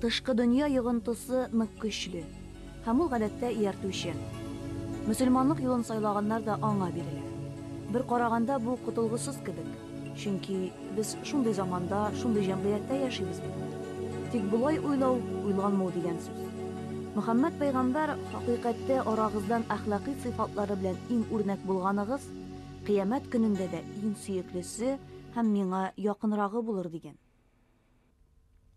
тышкы дөнья йогынтысы нык көчле һәм ул гадәттә ияртүчән. Мөселманлык юлын сайлаганнар да аңа бирелә. Бер караганда бу котылгысыз кебек, чөнки без шундый заманда, шундый җәмгыятьтә яшибез бит. Тик булай уйлау уйланмау дигән сүз. Мөхәммәд пәйгамбәр хакыйкатьтә арагыздан әхлакый сыйфатлары белән иң үрнәк булганыгыз кыямәт көнендә дә иң сөеклесе һәм миңа якынрагы булыр дигән.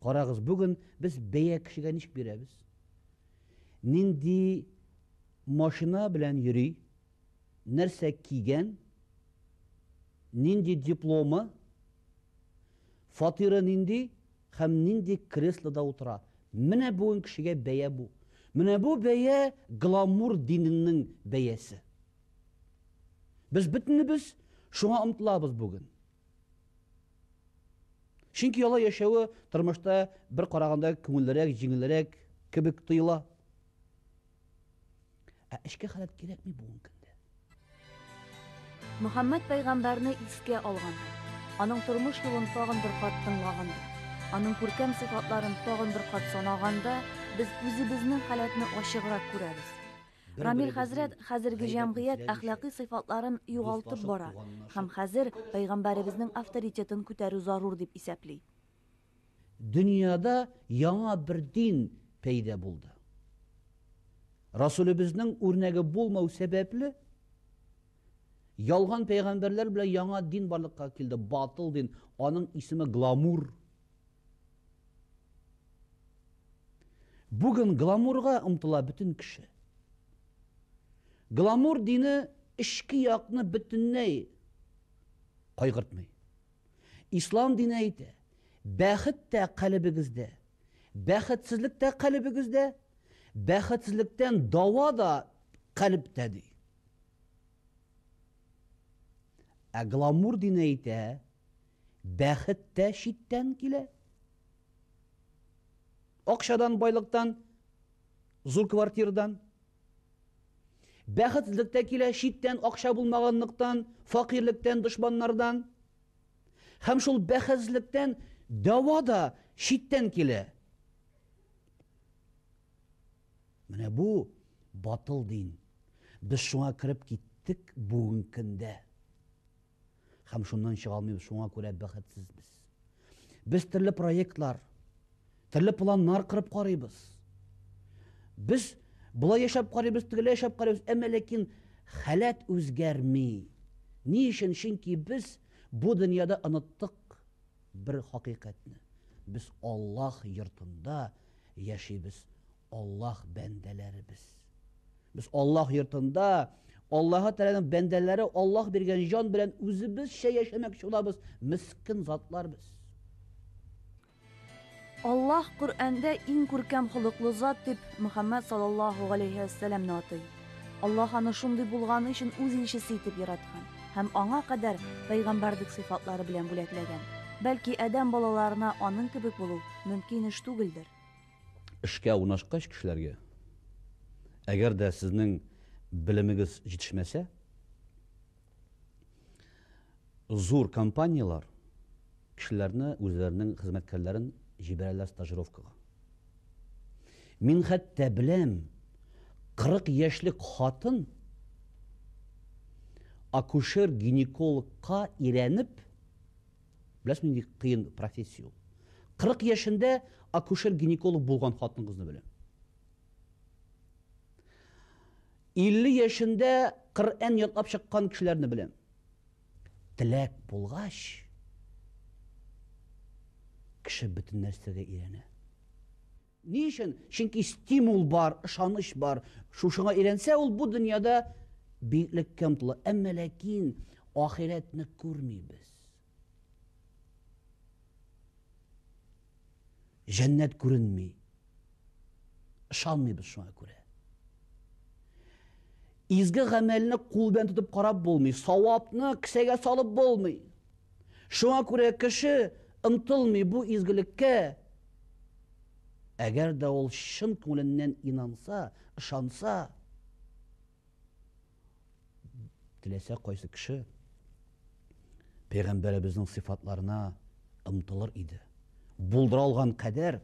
Карагыз, бүген без бәя кешегә ничек бирәбез? Нинди машина белән йөри, нәрсә кигән, нинди дипломы, фатиры нинди һәм нинди креслода утыра. Менә бүген кешегә бәя бу. Менә бу бәя гламур диненең бәясе. Без бөтенебез шуңа омтылабыз бүген. Чөнки яла яшәүе тормышта бер караганда күңеллерәк, җиңелрәк кебек тоела. Эшкә халат кирәкми бүген көндә. Мөхәммәд пәйгамбәрне искә алган, аның тормыш юлын тагын бер кат тыңлаганда, аның күркәм сыйфатларын тагын бер кат санаганда, без үзебезнең халатны ачыграк күрәбез. Рамил хәзрәт хәзерге җәмгыять әхлакый сыйфатларын югалтып бара һәм хәзер пәйгамбәребезнең авторитетын күтәрү зарур дип исәпли. Дөньяда яңа бер дин пәйда булды. Расулыбызның үрнәге булмау сәбәпле ялган пәйгамбәрләр белән яңа дин барлыкка килде, батыл дин, аның исеме гламур. Бүген гламурга омтыла бөтен кеше. Гламур дине эшки якны бөтенләй кайгыртмый. Ислам дине әйтә, бәхет тә калбыгызда, бәхетсезлек тә калбыгызда, бәхетсезлектән дава да калбтә ди. Ә гламур дине әйтә, бәхет тә читтән килә. Акчадан, байлыктан, зур квартирадан. Бәхетсезлектә килә читтән, акча булмаганлыктан, факирлектән, дошманнардан. Һәм шул бәхетсезлектән дава да читтән килә. Менә бу батыл дин. Без шуңа кирип киттек бүген көндә. Һәм шуннан чыга алмыйбыз, шуңа күрә бәхетсезбез. Без төрле проектлар, төрле планнар кырып карыйбыз. Без булай яшәп карыйбыз, тегеләй яшәп карыйбыз, әмма ләкин халат үзгәрми. Ни өчен? Чөнки без бу дөньяда оныттык бер хакыйкатьне. Без Аллаһ йортында яшибез, Аллаһ бәндәләребез. Без Аллаһ йортында, Аллаһ Тәгаләнең бәндәләре, Аллаһ биргән җан белән үзебезчә яшәмәкче булабыз, мискин затлар без. Аллаһ Коръәндә иң күркәм холыклы зат дип Мөхәммәд саллаллаһу алейһи ва сәлләмне атый. Аллаһ аны шундый булганы өчен үз илчесе итеп яраткан һәм аңа кадәр пәйгамбәрлек сыйфатлары белән бүләкләгән. Бәлки адәм балаларына аның кебек булу мөмкин эш түгелдер. Эшкә урнашкач кешеләргә, әгәр дә сезнең белемегез җитешмәсә, зур компаниялар кешеләрне, үзләренең хезмәткәрләрен җибәрәләр стажировкага. Мин хәтта беләм, 40 яшьлек хатын акушер-гинекологка ирәнеп, беләсезме, нинди кыен профессия. 40 яшендә акушер-гинеколог булган хатын-кызны беләм. 50 яшендә Коръән ятлап чыккан кешеләрне беләм. Теләк булгач, кеше бөтен нәрсәгә өйрәнә. Ни өчен? Чөнки стимул бар, ышаныч бар. Шушыңа өйрәнсә, ул бу дөньяда биеклеккә омтыла. Әмма ләкин ахиратны күрмибез. Җәннәт күренми. Ышанмыйбыз шуңа күрә. Изге гамәлне кул белән тотып карап булмый, савапны кесәгә салып булмый. Шуңа күрә кеше омтылмый бу изгелеккә. Әгәр дә ул чын күңеленнән инанса, ышанса, теләсә кайсы кеше Пәйгамбәребезнең сыйфатларына омтылыр иде. Булдыра алган кадәр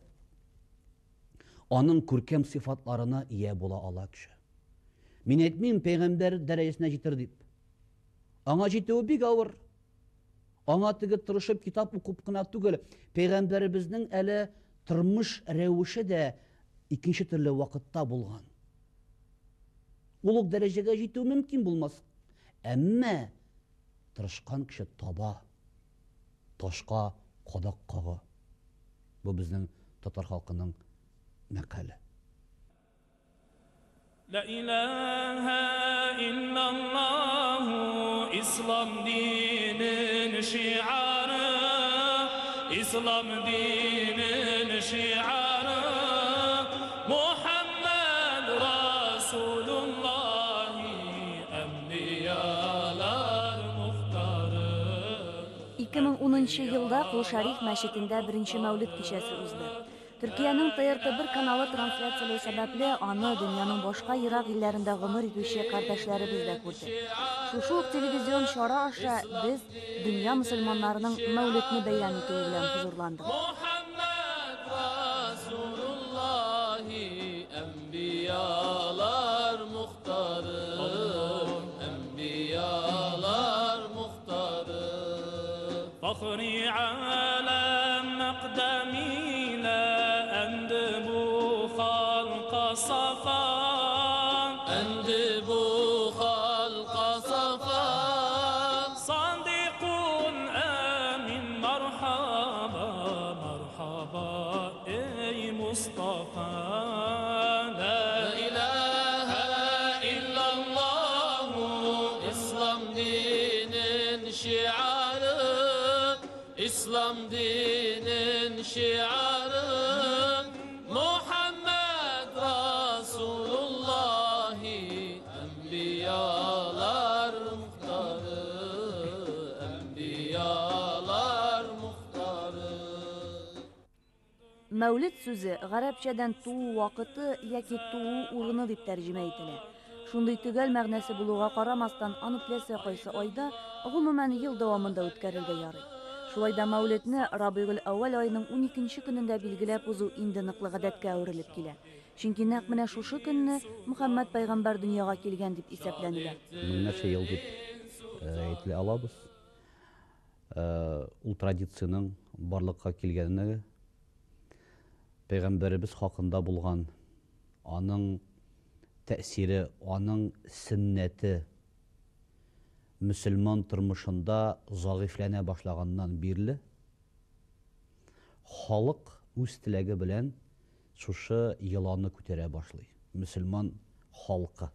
аның күркәм сыйфатларына ия була ала кеше. Мин әйтмим пәйгамбәр дәрәҗәсенә җитер дип. Аңа җитүе бик авыр. Аңа теге тырышып китап укып кына түгел, пәйгамбәребезнең әле тормыш рәвеше дә икенче төрле вакытта булган. Ул ук дәрәҗәгә җитү мөмкин булмас. Әмма тырышкан кеше таба, ташка кадак кага. Бу безнең татар халкының мәкале. La ilahe illallah İslam dininin şiarı İslam dininin şiarı Muhammed Resulullah Enbiyalar muhtarı 2010 елда Кул Шариф мәчетендә беренче мәүлид кичәсе узды. Төркиянең ТРТ1 каналы трансляцияләү сәбәпле аны дөньяның башка ерак илләрендә гомер итүче кардәшләребез дә күрде. Шушы ук телевизион чара аша без дөнья мөселманнарының мәүлидне бәйрәм итүе белән хузурландык. Muhammed Resulullah Enbiyalar muhtarı Enbiyalar muhtarı Fakhri alem maqdamiyle endi bu halqa safa endi bu halqa safa Sadiqun amin marhaba marhaba ey Mustafa La ilahe illallah İslam dinin şiarı İslam dinin şiarı Muhammed Resulullah Enbiyalar muhtarı Enbiyalar muhtarı Мәүлид сүзе гарәпчәдән туу вакыты яки туу урыны дип тәрҗемә ителә. Шундый төгәл мәгънәсе булуга карамастан, аны теләсә кайсы айда, гомумән ел дәвамында үткәрергә ярый. Шулай да Мәүлидне Рабигул Әүвәл айының 12 көнендә билгеләп узу инде ныклы гадәткә әверелеп килә. Чөнки нәкъ менә шушы көнне Мөхәммәд пәйгамбәр дөньяга килгән дип исәпләнелә. Меңнәрчә ел дип әйтелә алабыз. Ул традицияның барлыкка килгәненә пәйгамбәребез хакында булган аның тәэсире, аның сөннәте мөселман тормышында загыйфләнә башлаганнан бирле халык үз теләге белән шушы йоланы күтәрә башлый. Мөселман халкы.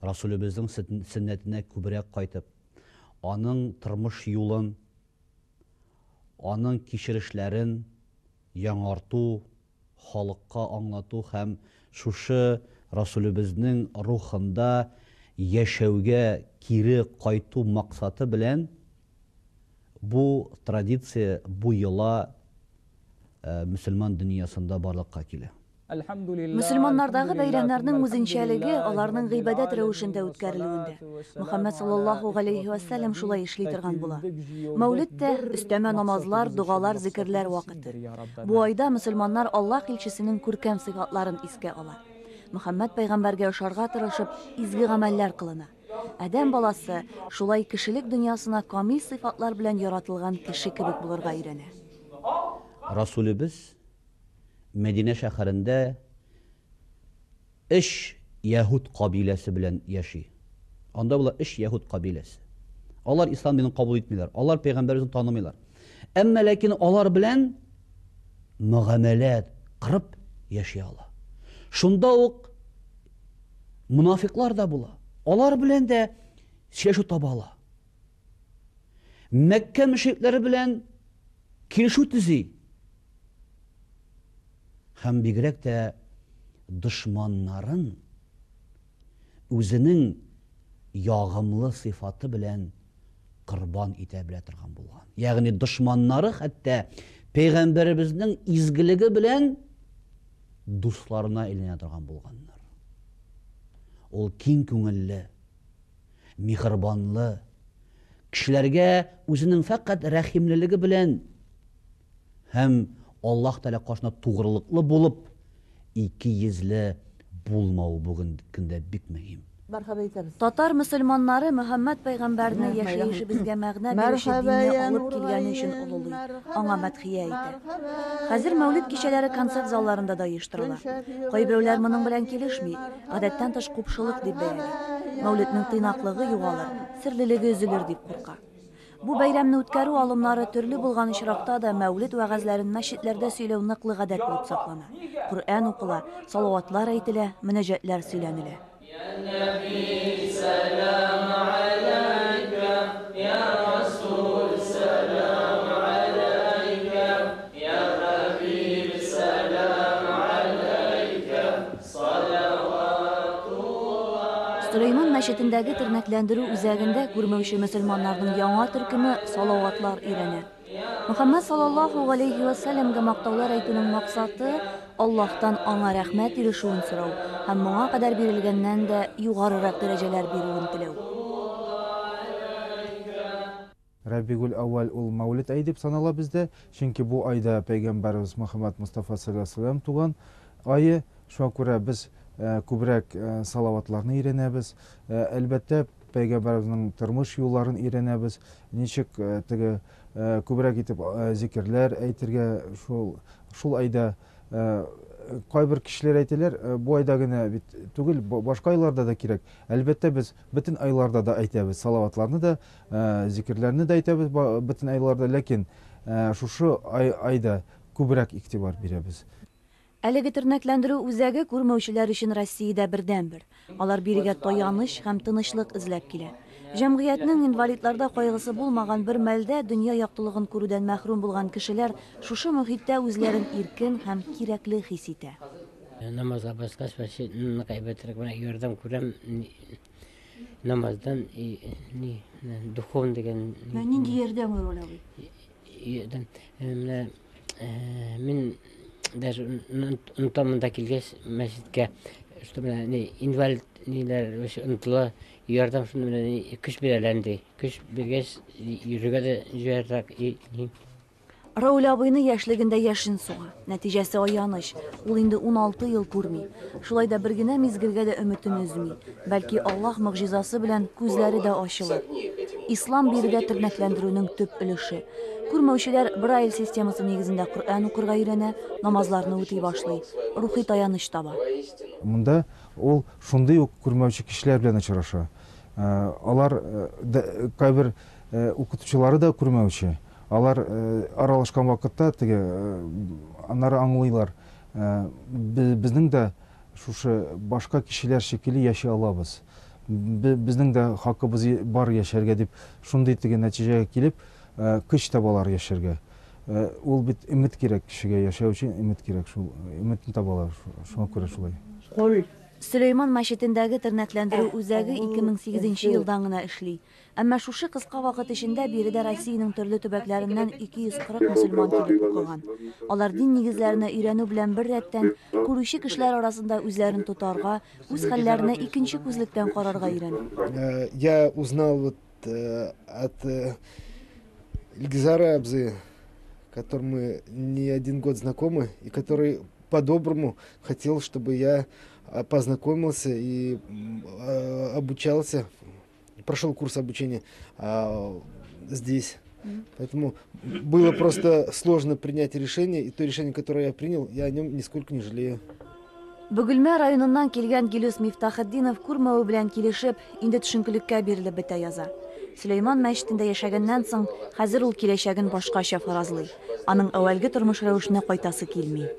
Расулыбызның сөннәтенә күбрәк кайтып, аның тормыш юлын, аның кичерешләрен яңарту, халыкка аңлату һәм шушы Расулыбызның рухында яшәүгә кире кайту максаты белән бу традиция, бу йола мөселман дөньясында барлыкка килә. Мөселманнардагы бәйрәмнәрнең үзенчәлеге аларның гыйбадәт рәвешендә үткәрелүендә. Мөхәммәд саллаллаһу галәйһи ва сәллям шулай эшли торган була. Мәүлид тә өстәмә намазлар, дугалар, зикрләр вакыты. Бу айда мөселманнар Аллаһ илчесенең күркәм сыйфатларын искә ала. Мөхәммәд пәйгамбәргә ошарга тырышып, изге гамәлләр кылына. Адәм баласы шулай кешелек дөньясына камил сыйфатлар белән яратылган кеше кебек булырга өйрәнә. Расулыбыз Мәдинә шәһәрендә Иш Яһуд кабиләсе белән яши. Анда була Иш Яһуд кабиләсе. Алар ислам динен кабул итмиләр. Алар пәйгамбәрне танымыйлар. Әмма ләкин алар белән мөгамәлә кырып яши ала. Шунда ук мунафиклар да була. Алар белән дә сөйләшү таба ала. Мәккә мөшрикләре белән килешү төзи. Һәм бигрәк тә дошманнарын үзенең ягымлы сыйфаты белән корбан итә белә торган булган. Ягъни дошманнары хәтта пәйгамбәребезнең изгелеге белән дусларына әйләнә торган булганнар. Ул киң күңелле, михрибанлы, кешеләргә үзенең фақат рәхимлелеге белән һәм Аллаһ Тәгалә кашына тугрылыклы булып ике йөзле булмау бүген көндә бик мөһим. Marhaba etamiz. Татар мөселманнары Мөхәммәд пәйгамбәрне яшәешебезгә мәгънә бирүче динне алып килгәне өчен олылый, аңа мәдхия итә. Хәзер Мәүлид кичәләре концерт залларында да оештырыла. Кайберәүләр моның белән килешми, гадәттән тыш купшылык дип бәяли. Мәүлиднең тыйнаклыгы югалыр, серлелеге өзелер дип курка. Бу бәйрәмне үткәрү алымнары төрле булган очракта да Мәүлид вәгазьләрен мәчетләрдә сөйләү ныклы гадәт булып саклана. Коръән укыла, салаватлар әйтелә, мөнәҗәтләр сөйләнелә. Сөләйман мәчетендәге тернәкләндерү үзәгендә күрмәүче мөселманнарның яңа төркеме салаватлар өйрәнә. Мөхәммәд саллаллаһу алейхи ва сәлләмгә мактаулар әйтүнең максаты Аллаһтан аңа рәхмәт ирешүен сорау һәм моңа кадәр бирелгәннән дә югарырак дәрәҗәләр бирүен теләү. Рабигул Ауал ул Мәүлид ай дип санала бездә, чөнки бу айда Пәйгамбәрбез Мөхәммәд Мустафа саллаллаһу алейһи ва сәлләм туган айы. Шуңа күрә без күбрәк салаватларны өйрәнәбез. Әлбәттә, Пәйгамбәребезнең тормыш юлларын өйрәнәбез. Ничек теге күбрәк итеп зикерләр әйтергә шул айда кайбер кешеләр әйтәләр, бу айда гына бит түгел, башка айларда да кирәк. Әлбәттә, без бөтен айларда да әйтәбез, салаватларны да, зикерләрне дә әйтәбез бөтен айларда, ләкин шушы айда күбрәк игътибар бирәбез. Әлеге тернәкләндерү үзәге күрмәүчеләр өчен Россиядә бердән-бер. Алар бирегә таяныч һәм тынычлык эзләп килә. Җәмгыятьнең инвалидларда кайгысы булмаган бер мәлдә дөнья яктылыгын күрүдән мәхрүм булган кешеләр шушы мөхиттә үзләрен иркен һәм кирәкле хис итә. Намазга баскач, кайбәтрәк менә ярдәм күрәм намаздан духовный дигән. Нинди ярдәм ул? Мин даже унтамында килгәч мәчеткә, что менә инвалид ниләр унтыла ярдәм шуны менә көч бирәләр. Көч биргәч йөрергә дә җыяррак. Раул абыйны яшьлегендә яшен суга. Нәтиҗәсе аяныч. Ул инде 16 ел күрми. Шулай да бер генә мизгелгә дә өметен өзми. Бәлки Аллаһ мөгъҗизасы белән күзләре дә ачылыр. Ислам бирегә тернәкләндерүнең төп өлеше. Күрмәүчеләр Брайль системасы нигезендә Коръән укырга өйрәнә, намазларны үти башлый, рухи таяныч таба. Монда ул шундый ук күрмәүче кешеләр белән очраша. Алар кайбер укытучылары да күрмәүче. Алар аралашкан вакытта теге аннары аңлыйлар. Безнең дә шушы башка кешеләр шикелле яши алабыз. Безнең дә хакыбыз бар яшәргә дип шундый теге нәтиҗәгә килеп көч табалар яшәргә. Ул бит өмет кирәк кешегә, яшәү өчен өмет кирәк, шул өметне табалар. Шуңа күрә шулай. Сөләйман мәчетендәге тернәкләндерү үзәге 2008 елдан гына эшли. Әмма шушы кыска вакыт эчендә биредә Россиянең төрле төбәкләреннән 240 мөселман килеп укыган. Алар дин нигезләренә өйрәнү белән бер рәттән күрүче кешеләр арасында үзләрен тотарга, үз хәлләренә икенче күзлектән карарга өйрәнә. Я узнал вот от Ильгизара Абзы, которым мы не один год знакомы, и который по-доброму хотел, чтобы я познакомился и обучался, прошел курс обучения здесь. Поэтому было просто сложно принять решение, и то решение, которое я принял, я о нем нисколько не жалею. Бөгелмә районыннан килгән Гилюс Мифтахетдинов күрмәү белән килешеп, инде төшенкелеккә бирелеп бетә яза. Сөләйман мәчетендә яшәгәннән соң, хәзер ул киләчәген башкача фаразлый. Аның әүвәлге тормыш рәвешенә кайтасы килми.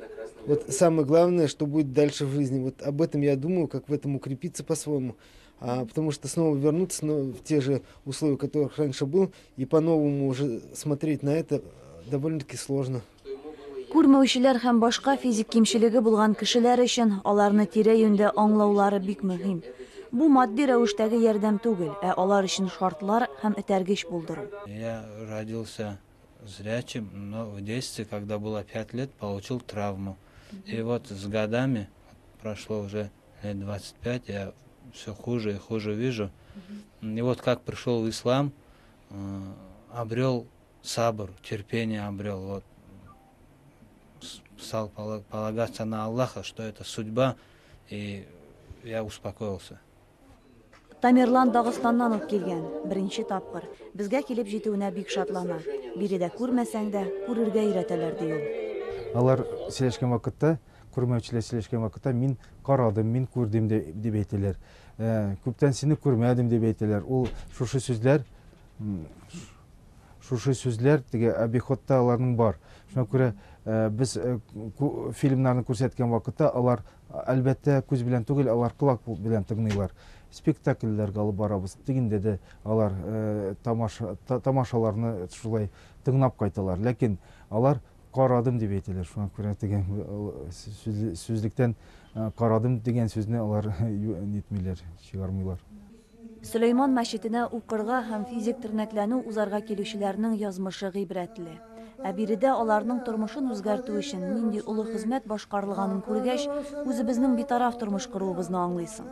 Вот самое главное, что будет дальше в жизни. Вот об этом я думаю, как в этом укрепиться по-своему. Потому что снова вернуться в те же условия, в которых раньше был, и по-новому уже смотреть на это довольно-таки сложно. Күрмәүчеләр һәм башка физик кимчелеге булган кешеләр өчен аларны тирә-юньдә аңлаулары бик мөһим. Бу матди рәвештәге ярдәм түгел, алар өчен шартлар һәм этәргеч булдыру. Я родился зрячим, но в детстве, когда было 5 лет, получил травму. И вот с годами, прошло уже лет 25, я все хуже и хуже вижу. И вот как пришел в ислам, обрел сабр, терпение обрел. Вот стал полагаться на Аллаха, что это судьба, и я успокоился. Тамерлан Дагыстаннан ук килгән, беренче тапкыр. Безгә килеп җитүенә бик шатлана. Биредә күрмәсәң дә, күрергә өйрәтәләр ди ул. Алар сөйләшкән вакытта, күрмәүчеләр сөйләшкән вакытта мин карадым, мин күрдем дип әйтәләр. Күптән сине күрмәдем дип әйтәләр. Ул шушы сүзләр теге обиходта аларның бар. Шуңа күрә без фильмнарны күрсәткән вакытта алар әлбәттә күз белән түгел, алар колак белән тыңлыйлар. Спектакльләргә алып барабыз. Дигәндә дә алар тамашаларны шулай тыңлап кайталар. Ләкин алар карадым дип әйтәләр. Шуңа күрә дигән сүзлектән карадым дигән сүзне алар нитмиләр, чыгармыйлар. Сөләйман мәчетенә укырга һәм физик тернәкләнү узарга килүчеләрнең язмышы гыйбрәтле. Ә биредә аларның тормышын үзгәртү өчен нинди улы хезмәт башкарылганын күргәч, үзебезнең битараф тормыш коруыбызны аңлыйсың.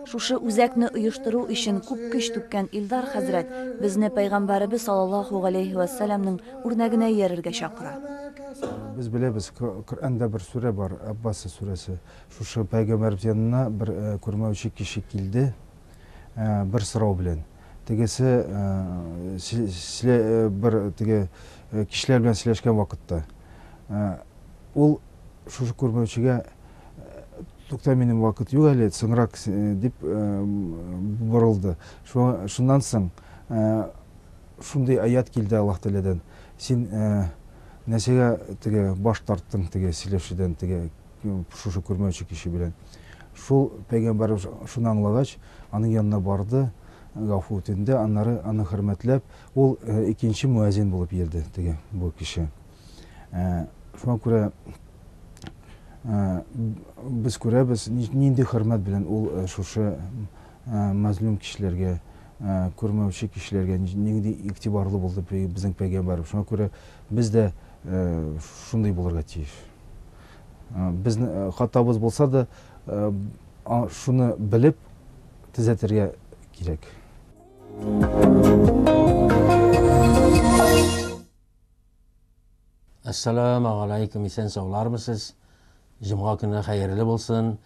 Шушы үзәкне оештыру өчен күп көч түккән Илдар хәзрәт безне Пәйгамбәрбез саллаллаһу галәйһи ва сәлламның үрнәгенә иярергә чакыра. Без беләбез, Коръәндә бер сүрә бар, Аббас сүрәсе. Шушы Пәйгамбәрбез янына бер күрмәүче кеше килде, бер сорау белән. Тегесе бер теге кишләр белән сөйләшкән вакытта, ул шушы күрмәүчегә тукта, минем вакыт юк әле, соңрак дип борылды. Шуннан соң шундый аят килде Аллаһ Тәгаләдән. Син нәрсәгә теге баш тарттың теге сөйләшүдән теге шушы күрмәүче кеше белән. Шул Пәйгамбәр шуны аңлагач, аның янына барды, гафу үтенде, аны хөрмәтләп, ул икенче муазин булып йөрде теге бу кеше. Шуңа күрә без күрәбез, нинди хөрмәт белән ул шушы мазлум кешеләргә, күрмәүче кешеләргә нинди игътибарлы булды безнең Пәйгамбәр. Шуңа күрә без дә шундый булырга тиеш. Безнең хатабыз булса да, шуны белеп төзәтергә кирәк. Ассаламу алейкум, исән саулармысыз? Җомга көне хәерле булсын.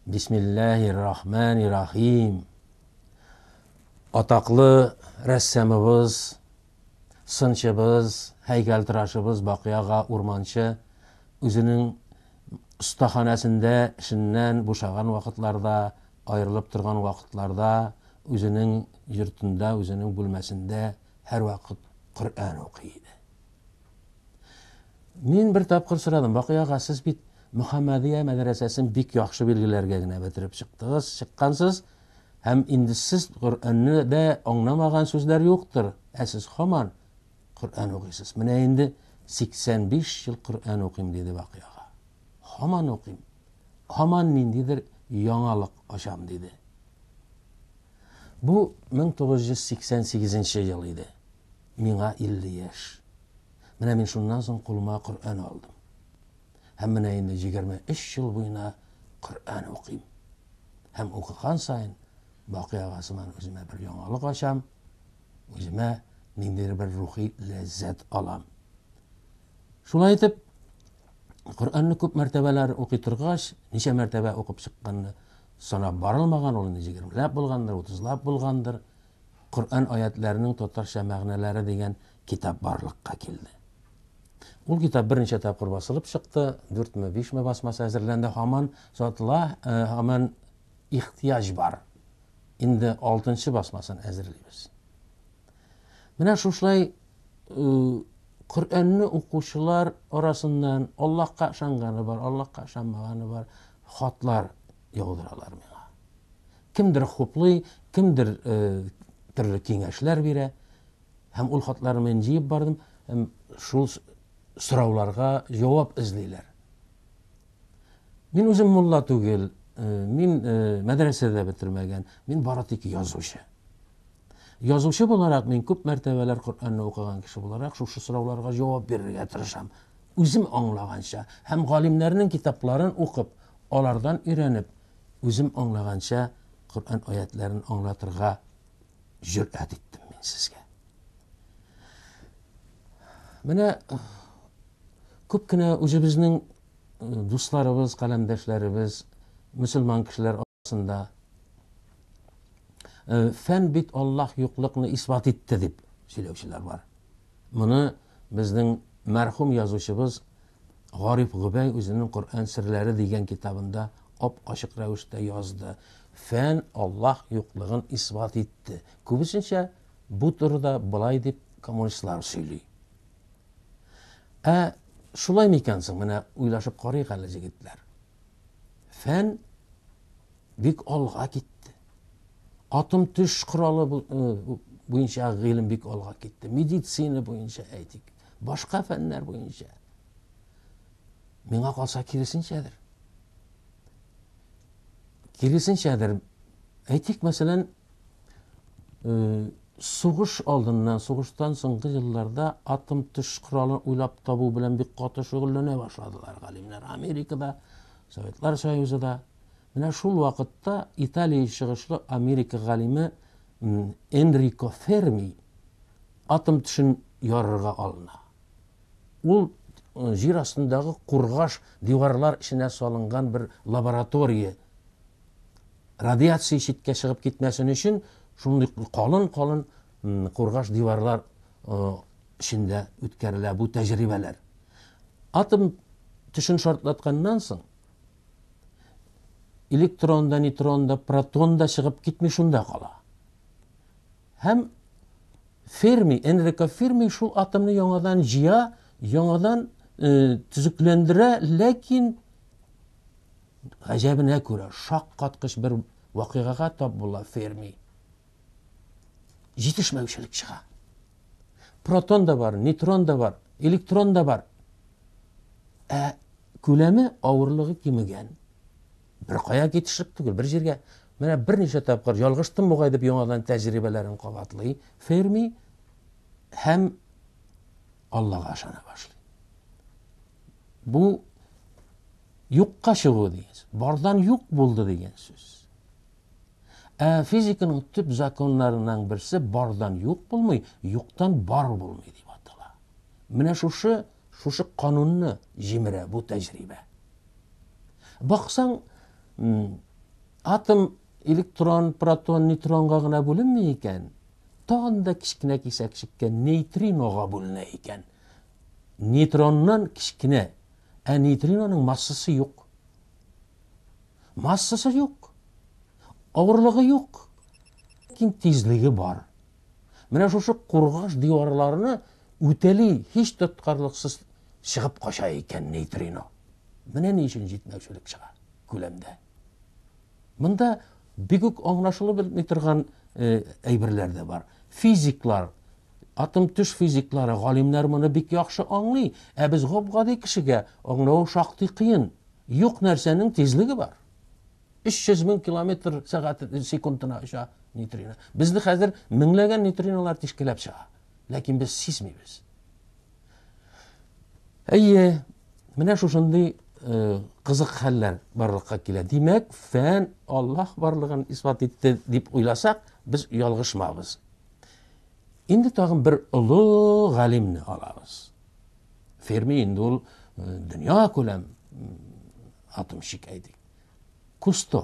Бисмиллаһир-рахманир-рахим. Атаклы рәссамыбыз, сынчыбыз, һәйкәлтырашыбыз Бакыяга Урманчы үзенең ustaxanasында эшеннән бушаган вакытларда, аерылып торган вакытларда, үзенең йортында, үзенең бүлмәсендә һәрвакыт Коръән укый иде. Мин бер тапкыр сорадым, Бакыяга, сез бит Мөхәммәдия мәдрәсәсен бик яхшы билгеләргә генә бетереп чыккансыз, һәм инде сез Коръәнне дә аңламаган сүзләр юктыр, ә сез һаман Коръән укыйсыз. Менә инде 85 ел Коръән укыйм диде Бакыяга. Һаман укыйм. Һаман ниндидер яңалык ачам диде. Бу 1988 ел иде. Миңа 50 яшь. Менә мин шуннан соң кулыма Коръән алдым. Һәм менә инде 23 ел буена Коръән укыйм. Һәм укыган сайын Бакыяга сыман үземә бер яңалык ачам, үземә ниндидер бер рухи ләззәт алам. Шулай итеп, Коръәнне күп мәртәбәләр укый торгач, ничә мәртәбә укып чыкканны санап барылмаган, ул инде 20ләп булгандыр, 30ләп булгандыр. Коръән аятләренең татарча мәгънәләре дигән китап барлыкка килде. Ул китап берничә тапкыр басылып чыкты, 4-5 басмасы әзерләнде, һаман сатыла, һаман ихтияҗ бар. Инде 6-нчы басмасын әзерлибез. Менә шушлай Коръәнне укучылар арасыннан Аллаһка ышанганы бар, Аллаһка ышанмаганы бар, хатлар яудыралар миңа. Кимдер хуплый, кимдер төрле киңәшләр бирә. Һәм ул хатларны мин җыеп бардым, һәм шул сорауларга җавап эзлиләр. Мин үзем мулла түгел, мин мәдрәсәдә бетермәгән, мин бары тик язучы. Язучы буларак, мин күп мәртәбәләр Коръәнне укыган кеше буларак, шушы сорауларга җавап бирергә тырышам. Үзем аңлаганча, һәм галимнәрнең китапларын укып, алардан өйрәнеп, үзем аңлаганча Коръән аятларын аңлатырга җөрьәт иттем мин сезгә. Менә күп кенә үзебезнең do'stlarimiz, qalamdoshlarimiz, musulmon kishilar orasida fan bit Alloh yo'qligini isbot etdi deb so'ylovchilar bor. Buni bizning marhum yozuvchimiz G'orib G'ubay o'zining Qur'on sirlari degan kitobida ochiq ravishda yozdi. Fan Alloh yo'qligini isbot etdi. Ko'pincha bu turda bo'lay deb kommunistlar söylüyor. Şulay mı ikansın? Mana o'ylashib qarayıq hali yigitlar. Fan bik olg'a ketdi. Atom tush quroli bo'yicha ilm bik olg'a ketdi. Meditsina bo'yicha aytik. Boshqa fanlar bo'yicha. Menga qolsa kirisinchadir. Kirisinchadir. Aytik masalan so'g'ish oldindan, so'g'ishdan so'nggi yillarda atom tush qurolini o'ylab topu bilan bir qota shug'ullana boshladilar g'olimlar. Amerikada, Sovetlar Soyuzida. Mana shu vaqtda Italiya shig'ishli Amerika g'olimi Enrico Fermi atom tushin yorirga oldi. U yer ostidagi qurg'osh devorlar ichine solingan bir laboratoriya radiatsiya chetga chiqib ketmasin uchun shunday qalin qurg'osh devorlar ichida o'tkariladi bu tajribalar. Atom tushin shortlatgandan so'ng elektronda, neutronda, protonda chiqib ketmay shunda qoladi. Ham Fermi, Enrico Fermi shu atomni yangadan jiya, yangadan tuzuklendire, lekin g'ajabine ko'ra shoqqatqish bir voqeaga tab bo'ladi Fermi. Yetishmovchilik chiqadi. Proton da var, neutron da var, elektron da var. Ko'lami og'irligi kemigan. Bir qoya ketishlik tugul, bir yerga mana bir necha topqir yolg'ishdim bo'g'ay deb yangadan tajribalarini qavatli. Fermi ham Allohga ishona boshlaydi. Bu yo'qqa chiqu degan, bordan yo'q bo'ldi degan so'z. Fizikaning tub zakonlaridan birisi bordan yo'q bo'lmay, yo'qdan bor bo'lmaydi deb ataladi. Mana shu qonunni jimira bu tajriba. Baqsang atom elektron, proton, neutronga g'ina bo'linmay ekan. Tog'da kichkina kesakchikka neytrinoga bo'linar ekan. Neutrondan kichkina, neytrinoning massasi yo'q. Massasi yo'q. Og'irligi yo'q. Lekin tezligi bor. Mana shu qurg'osh devorlarini o'tali, hech totqarliqsiz chiqib qo'shar ekan neytrino. Mana ne uchun yetmovchilik chiqadi ko'lamda. Bunda biguk anglashilib bilmay turgan aybirlar da bor. Fiziklar, atom tush fiziklari, g'olimlar buni bek yaxshi angli. Biz g'obg'adi kishiga anglash shaqti qiyin. Yo'q narsaning tezligi bor. 300,000 kilometr sekundina o'sha neytrino. Bizni hozir minglagan neytrinolar tashkilab chiqadi. Lekin biz sezmaymiz. Mana shunday qiziq hallar borliqqa keladi. Demak, fan Alloh borligini isbot etdi deb o'ylasak, biz yolg'ishmaymiz. Endi tag'in bir ulug' g'olimni olamiz. Fermi endi u dunyo ko'lam atomshik aydik. Kusto.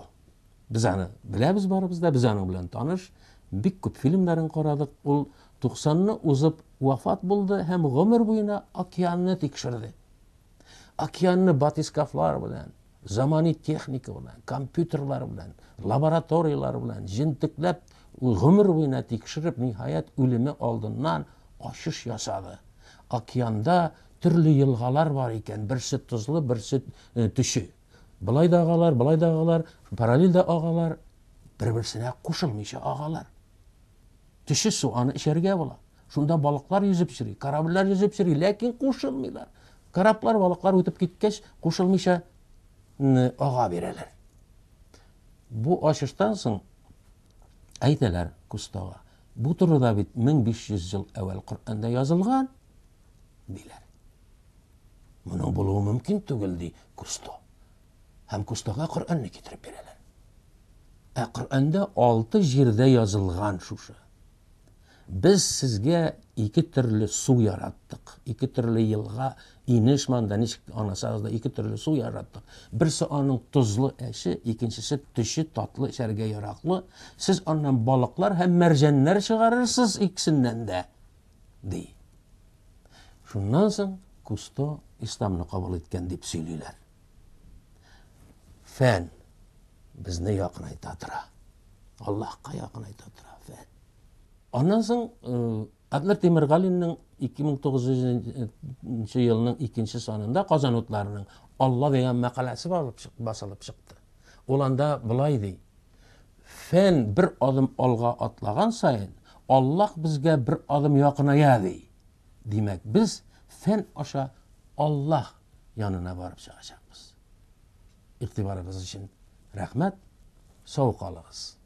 Bizani bilamiz boribizda, bizani bilan tanish, bik ko'p filmlarini qaradik. U 90ni o'zib vafot bo'ldi, ham umr bo'yina okeanni tekshirdi. Okeanni batiskaflar bilan, zamonaviy texnika bilan, kompyuterlar bilan, laboratoriyalar bilan jintiklab umr bo'yina tekshirib, nihoyat o'limi oldindan oshish yasadi. Okeanda turli yilg'alar bor ekan, birsi tuzli, birsi tushi. Bulayda ağalar, paralelda ağalar, bir-birsine qo'shilmaycha ağalar. Tushi suvni isharga bo'ladi. Shunda baliqlar yüzib yuradi, karabllar yüzib yuradi, lekin qo'shilmaylar. Karablar, balıqlar o'tib ketgach, qo'shilmaycha og'a beradilar. Bu oshishdan so'ng aytadilar Kustoga. Bu turda 1500 yil avval Qur'onda yozilgan deylar. Buni bo'lishi mumkin tugildi Kusto. Ham Kustoga Qur'onni keltirib beradilar. Qur'onda 6 yerda yozilgan shu. Biz sizge iki türlü su yarattık. İki türlü yılga iniş mandanik anasazda iki türlü su yarattık. Birisi onun tuzlu eşi, ikincisi tüşü tatlı içerge yaraklı. Siz ondan balıklar hem mercanlar çıkarırsınız ikisinden de. Dey. Şundan sonra Kusto İslam'ını kabul etken deyip söylüyorlar. Fen bizni yakın aytadıra. Allah'a yakın aytadıra fen. Ondan sonra Adler Temirgali'nin 2009 yılının ikinci sonunda Kazanotlarının Allah degan makalasi basılıp çıktı. Olanda bulaydı. Fen bir adım olga atlagan sayın Allah bizge bir adım yakınaya demek biz fen aşağı Allah yanına varıp çıkacağız. İktibarınız için rahmet, soğuk alırız.